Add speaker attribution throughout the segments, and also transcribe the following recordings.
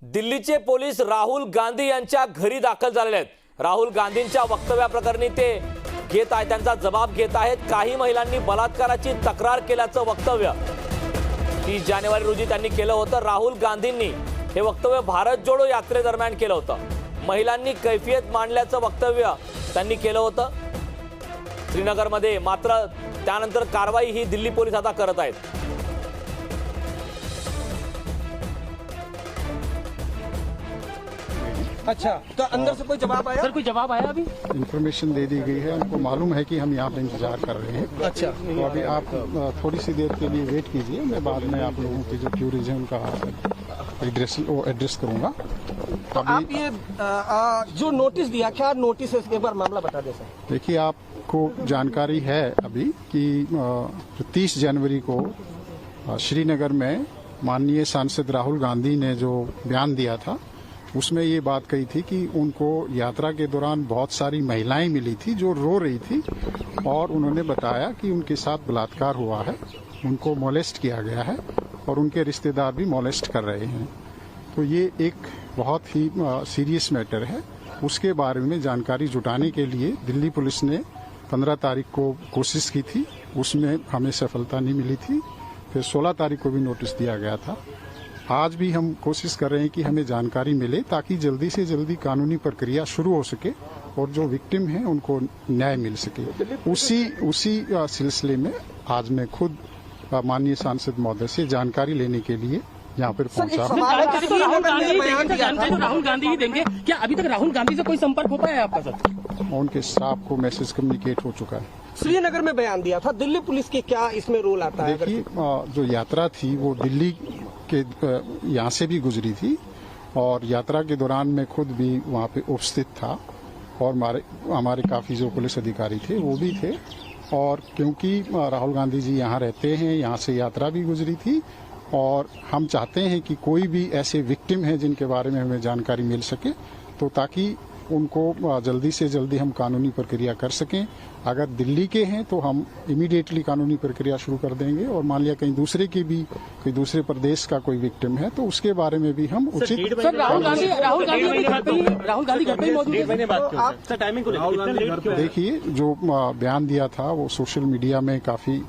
Speaker 1: दिल्लीचे पोलीस राहुल गांधी यांच्या घरी दाखल झालेले आहेत। राहुल गांधींच्या वक्तव्याप्रकरणी ते घेत आहेत, त्यांचा जबाब घेत आहेत। काही महिलांनी बलात्काराची तक्रार केल्याचं वक्तव्य 30 जानेवारी रोजी त्यांनी केलं होतं। राहुल गांधींनी हे वक्तव्य भारत जोडो यात्रेदरम्यान केलं होतं। महिलांनी कैफियत मांडल्याचं वक्तव्य त्यांनी केलं होतं श्रीनगरमध्ये। मात्र त्यानंतर कारवाई ही दिल्ली पोलीस आता करत आहेत।
Speaker 2: अच्छा, तो अंदर से कोई जवाब आया?
Speaker 3: सर कोई जवाब आया अभी?
Speaker 4: इन्फॉर्मेशन दे दी गई है, उनको मालूम है कि हम यहाँ पे इंतजार कर रहे हैं।
Speaker 2: अच्छा,
Speaker 4: तो अभी आप थोड़ी सी देर के लिए वेट कीजिए, मैं बाद में आप लोगों की जो क्यूरीज है उनका एड्रेस करूंगा।
Speaker 2: तो आप ये जो नोटिस दिया, क्या नोटिस है, एक बार मामला बता दें सर।
Speaker 4: देखिए, आपको जानकारी है अभी कि 30 जनवरी को श्रीनगर में माननीय सांसद राहुल गांधी ने जो बयान दिया था, उसमें ये बात कही थी कि उनको यात्रा के दौरान बहुत सारी महिलाएं मिली थी जो रो रही थी और उन्होंने बताया कि उनके साथ बलात्कार हुआ है, उनको मोलेस्ट किया गया है और उनके रिश्तेदार भी मोलेस्ट कर रहे हैं। तो ये एक बहुत ही सीरियस मैटर है। उसके बारे में जानकारी जुटाने के लिए दिल्ली पुलिस ने 15 तारीख को कोशिश की थी, उसमें हमें सफलता नहीं मिली थी। फिर 16 तारीख को भी नोटिस दिया गया था। आज भी हम कोशिश कर रहे हैं कि हमें जानकारी मिले ताकि जल्दी से जल्दी कानूनी प्रक्रिया शुरू हो सके और जो विक्टिम हैं उनको न्याय मिल सके। उसी सिलसिले में आज मैं खुद माननीय सांसद महोदय से जानकारी लेने के लिए यहाँ पर पहुंचा हूँ।
Speaker 3: राहुल गांधी ही देंगे क्या? अभी तक राहुल गांधी से कोई संपर्क हो पाया है आपका सर?
Speaker 4: उनके स्टाफ को मैसेज कम्युनिकेट हो चुका है।
Speaker 2: श्रीनगर में बयान दिया था, दिल्ली पुलिस की क्या इसमें रोल आता है?
Speaker 4: देखिए, जो यात्रा थी वो दिल्ली के यहाँ से भी गुजरी थी और यात्रा के दौरान मैं खुद भी वहाँ पे उपस्थित था और हमारे काफ़ी जो पुलिस अधिकारी थे वो भी थे। और क्योंकि राहुल गांधी जी यहाँ रहते हैं, यहाँ से यात्रा भी गुजरी थी और हम चाहते हैं कि कोई भी ऐसे विक्टिम हैं जिनके बारे में हमें जानकारी मिल सके, तो ताकि उनको जल्दी से जल्दी हम कानूनी प्रक्रिया कर सकें। अगर दिल्ली के हैं तो हम इमीडिएटली कानूनी प्रक्रिया शुरू कर देंगे और मान लिया कहीं दूसरे की भी कोई दूसरे प्रदेश का कोई विक्टिम है तो उसके बारे में भी हम उचित।
Speaker 3: सर राहुल गांधी घर पे ही मौजूद है।
Speaker 4: देखिए, जो बयान दिया था वो सोशल मीडिया में काफी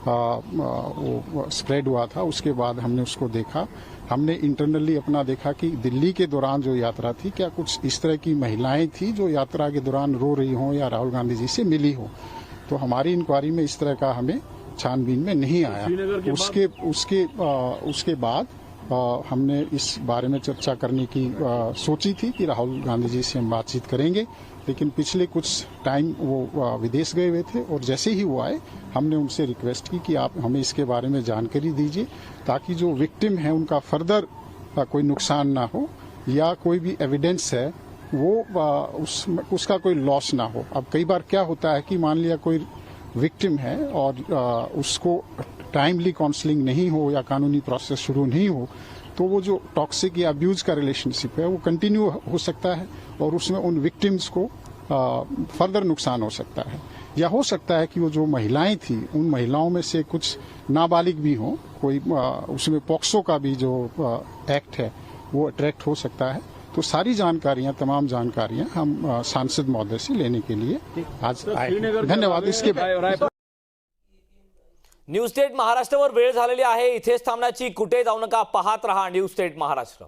Speaker 4: वो स्प्रेड हुआ था। उसके बाद हमने उसको देखा, हमने इंटरनली अपना देखा कि दिल्ली के दौरान जो यात्रा थी, क्या कुछ इस तरह की महिलाएं थी जो यात्रा के दौरान रो रही हों या राहुल गांधी जी से मिली हो। तो हमारी इंक्वायरी में इस तरह का हमें छानबीन में नहीं आया। उसके बाद हमने इस बारे में चर्चा करने की सोची थी कि राहुल गांधी जी से हम बातचीत करेंगे, लेकिन पिछले कुछ टाइम वो विदेश गए हुए थे और जैसे ही वो आए हमने उनसे रिक्वेस्ट की कि आप हमें इसके बारे में जानकारी दीजिए ताकि जो विक्टिम है उनका फर्दर कोई नुकसान ना हो या कोई भी एविडेंस है वो उसका कोई लॉस ना हो। अब कई बार क्या होता है कि मान लिया कोई विक्टिम है और उसको टाइमली काउंसलिंग नहीं हो या कानूनी प्रोसेस शुरू नहीं हो तो वो जो टॉक्सिक या अब्यूज का रिलेशनशिप है वो कंटिन्यू हो सकता है और उसमें उन विक्टिम्स को फर्दर नुकसान हो सकता है। या हो सकता है कि वो जो महिलाएं थी उन महिलाओं में से कुछ नाबालिग भी हों, कोई उसमें पॉक्सो का भी जो एक्ट है वो अट्रैक्ट हो सकता है। तो सारी जानकारियां, तमाम जानकारियां हम सांसद महोदय से लेने के लिए आज आए। धन्यवाद। इसके
Speaker 1: न्यूज स्टेट महाराष्ट्रावर वेळ झालेली आहे। इथेच थांबण्याची, कुठे जाऊ नका, पाहत रहा न्यूज स्टेट महाराष्ट्र।